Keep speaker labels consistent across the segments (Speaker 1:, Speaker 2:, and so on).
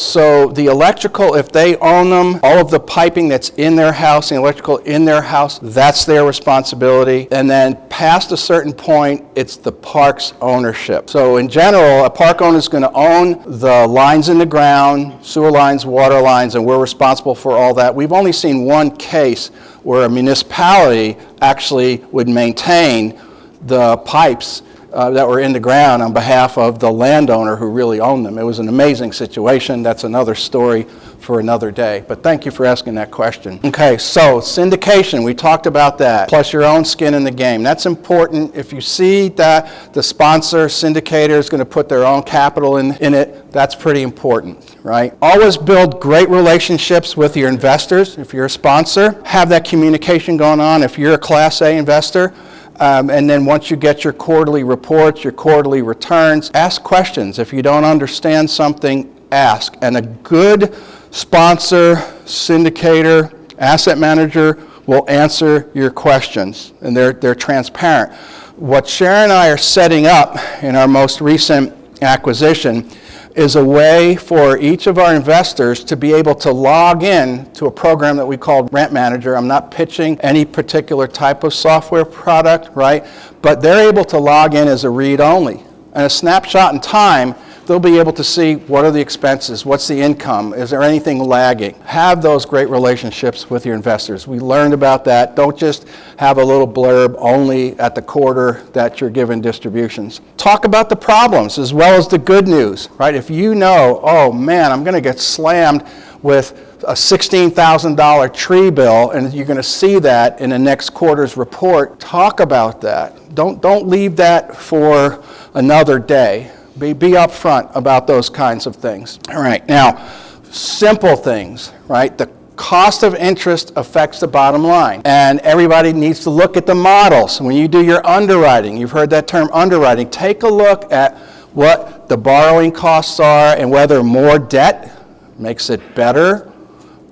Speaker 1: So the electrical, if they own them, all of the piping that's in their house, the electrical in their house, that's their responsibility. And then past a certain point, it's the park's ownership. So in general, a park owner is going to own the lines in the ground, sewer lines, water lines, and we're responsible for all that. We've only seen one case where a municipality actually would maintain the pipes that were in the ground on behalf of the landowner who really owned them. It was an amazing situation. That's another story for another day. But thank you for asking that question. Okay, so syndication, we talked about that, plus your own skin in the game. That's important. If you see that the sponsor, syndicator, is going to put their own capital in it, that's pretty important, right? Always build great relationships with your investors. If you're a sponsor, have that communication going on. If you're a Class A investor, and then once you get your quarterly reports, your quarterly returns, ask questions. If you don't understand something, ask. And a good sponsor, syndicator, asset manager will answer your questions, and they're transparent. What Sharon and I are setting up in our most recent acquisition is a way for each of our investors to be able to log in to a program that we call Rent Manager. I'm not pitching any particular type of software product, right? But they're able to log in as a read-only. And a snapshot in time, they'll be able to see what are the expenses, what's the income, is there anything lagging. Have those great relationships with your investors. We learned about that. Don't just have a little blurb only at the quarter that you're given distributions. Talk about the problems as well as the good news, right? If you know, oh man, I'm going to get slammed with a $16,000 tree bill, and you're going to see that in the next quarter's report, talk about that. Don't leave that for another day. Be upfront about those kinds of things. All right, now, simple things, right? The cost of interest affects the bottom line, and everybody needs to look at the models. When you do your underwriting, you've heard that term underwriting, take a look at what the borrowing costs are and whether more debt makes it better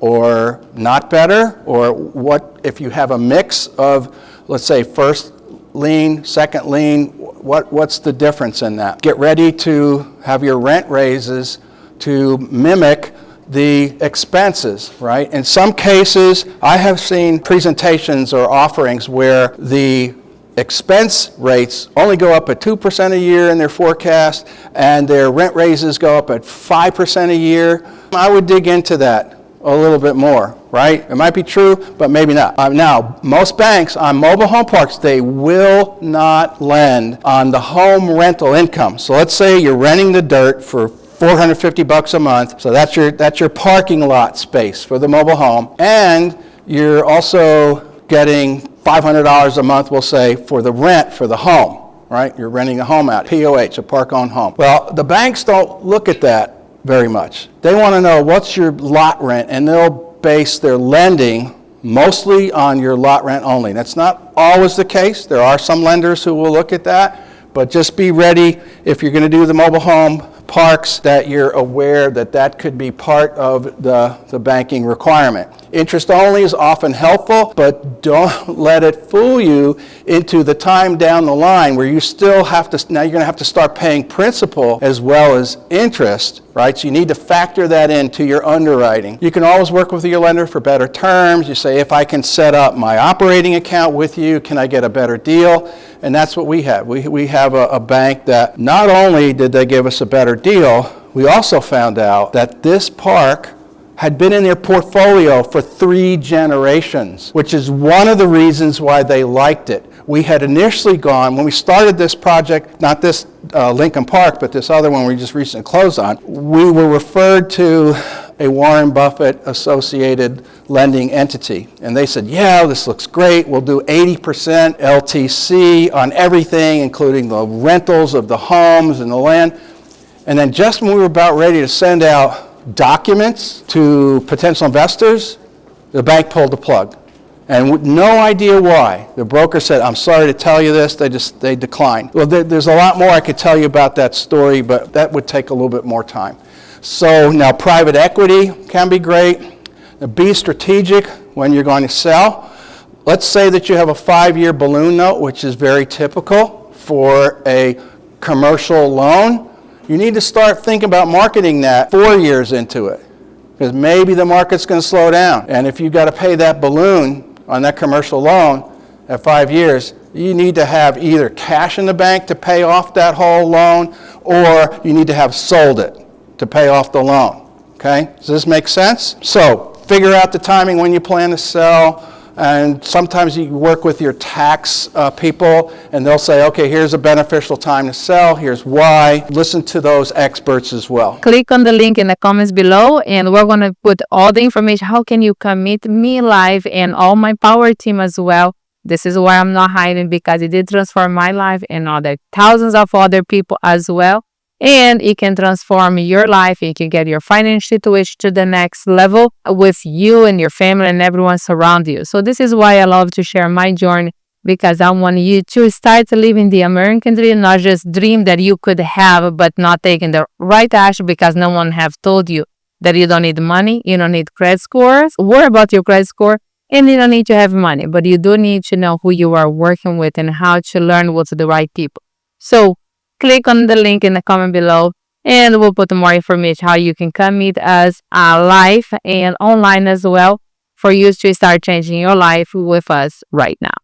Speaker 1: or not better, or what if you have a mix of, let's say, first lien, second lien, what's the difference in that? Get ready to have your rent raises to mimic the expenses, right? In some cases, I have seen presentations or offerings where the expense rates only go up at 2% a year in their forecast, and their rent raises go up at 5% a year. I would dig into that a little bit more, right? It might be true, but maybe not. Now, most banks on mobile home parks, they will not lend on the home rental income. So let's say you're renting the dirt for $450 a month. So that's your parking lot space for the mobile home. And you're also getting $500 a month, we'll say, for the rent for the home, right? You're renting a home out, POH, a park-owned home. Well, the banks don't look at that very much. They want to know what's your lot rent, and they'll base their lending mostly on your lot rent only. That's not always the case. There are some lenders who will look at that, but just be ready if you're going to do the mobile home parks that you're aware that that could be part of the banking requirement. Interest only is often helpful, but don't let it fool you into the time down the line where you still have to, now you're going to have to start paying principal as well as interest, right? So you need to factor that into your underwriting. You can always work with your lender for better terms. You say, if I can set up my operating account with you, can I get a better deal? And that's what we have. We have a bank that not only did they give us a better deal, we also found out that this park had been in their portfolio for 3 generations, which is one of the reasons why they liked it. We had initially gone, when we started this project, not this Lincoln Park, but this other one we just recently closed on, we were referred to a Warren Buffett associated lending entity. And they said, yeah, this looks great. We'll do 80% LTC on everything, including the rentals of the homes and the land. And then just when we were about ready to send out documents to potential investors, the bank pulled the plug. And with no idea why. The broker said, I'm sorry to tell you this, they declined. Well, there's a lot more I could tell you about that story, but that would take a little bit more time. So now private equity can be great. Now be strategic when you're going to sell. Let's say that you have a 5-year balloon note, which is very typical for a commercial loan. you need to start thinking about marketing that 4 years into it, because maybe the market's going to slow down. And if you've got to pay that balloon on that commercial loan at 5 years, you need to have either cash in the bank to pay off that whole loan, or you need to have sold it to pay off the loan. Okay? Does this make sense? So figure out the timing when you plan to sell. And sometimes you work with your tax people, and they'll say, okay, here's a beneficial time to sell, here's why. Listen to those experts as well.
Speaker 2: Click on the link in the comments below, and we're going to put all the information. How can you commit me live and all my power team as well? This is why I'm not hiding, because it did transform my life and other thousands of other people as well. And it can transform your life. You can get your financial situation to the next level with you and your family and everyone around you. So this is why I love to share my journey, because I want you to start living the American dream, not just dream that you could have, but not taking the right action because no one have told you that you don't need money, you don't need credit scores. Worry about your credit score, and you don't need to have money, but you do need to know who you are working with and how to learn with the right people. So click on the link in the comment below, and we'll put more information how you can come meet us live and online as well for you to start changing your life with us right now.